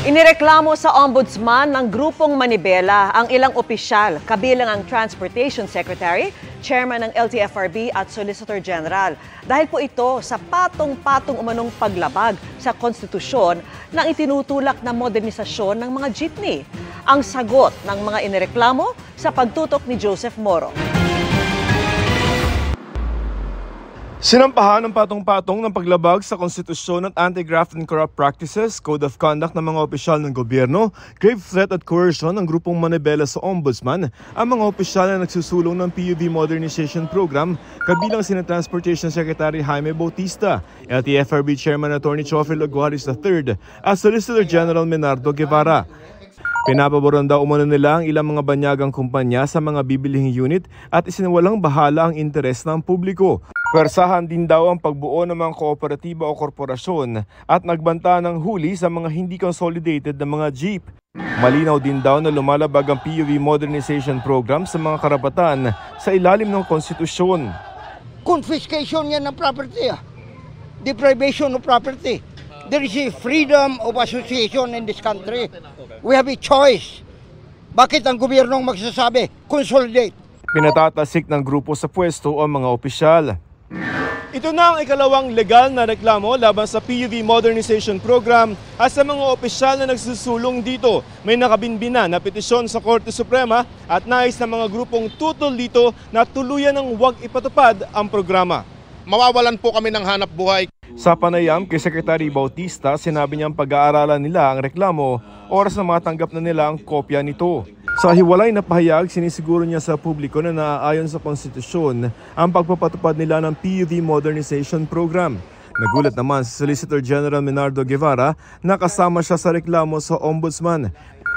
Inireklamo sa ombudsman ng grupong Manibela ang ilang opisyal, kabilang ang Transportation Secretary, Chairman ng LTFRB at Solicitor General. Dahil po ito sa patong-patong umanong paglabag sa konstitusyon ng itinutulak na modernisasyon ng mga jeepney. Ang sagot ng mga inireklamo sa pagtutok ni Joseph Moro. Sinampahan ng patong-patong ng paglabag sa konstitusyon at Anti-Graft and Corrupt Practices, Code of Conduct ng mga opisyal ng gobyerno, grave threat at coercion ng grupong Manibela sa Ombudsman, ang mga opisyal na nagsusulong ng PUV Modernization Program, kabilang sina Transportation Secretary Jaime Bautista, LTFRB Chairman Attorney Chofel Aguaris III, at Solicitor General Menardo Guevara. Pinapaboran daw umano nila ang ilang mga banyagang kumpanya sa mga bibilihing unit at isinawalang bahala ang interes ng publiko. Pwersahan din daw ang pagbuo ng mga kooperatiba o korporasyon at nagbanta ng huli sa mga hindi consolidated na mga jeep. Malinaw din daw na lumalabag ang PUV Modernization Program sa mga karapatan sa ilalim ng konstitusyon. Confiscation yan ng property. Deprivation of property. There is a freedom of association in this country. We have a choice. Bakit ang gobyernong magsasabi, consolidate? Pinatatasik ng grupo sa pwesto ang mga opisyal. Ito na ang ikalawang legal na reklamo laban sa PUV Modernization Program at sa mga opisyal na nagsusulong dito. May nakabinbina na petisyon sa Korte Suprema at nais ng mga grupong tutol dito na tuluyan ng huwag ipatupad ang programa. Mawawalan po kami ng hanap buhay. Sa panayam kay Secretary Bautista, sinabi niyang pag-aaralan nila ang reklamo, oras na matanggap na nila ang kopya nito. Sa hiwalay na pahayag, sinisiguro niya sa publiko na naaayon sa konstitusyon ang pagpapatupad nila ng PUV Modernization Program. Nagulat naman si Solicitor General Menardo Guevara na kasama siya sa reklamo sa Ombudsman.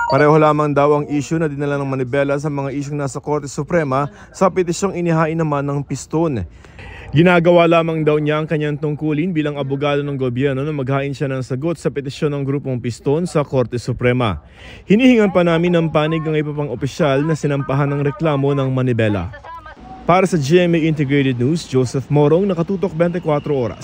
Pareho lamang daw ang issue na dinala ng Manibela sa mga isyong nasa Korte Suprema sa petisyong inihain naman ng piston. Ginagawa lamang daw niya ang kanyang tungkulin bilang abogado ng gobyerno na maghain siya ng sagot sa petisyon ng grupong Piston sa Korte Suprema. Hinihingan pa namin ng panig ng iba pang opisyal na sinampahan ng reklamo ng Manibela. Para sa GMA Integrated News, Joseph Morong, nakatutok 24 oras.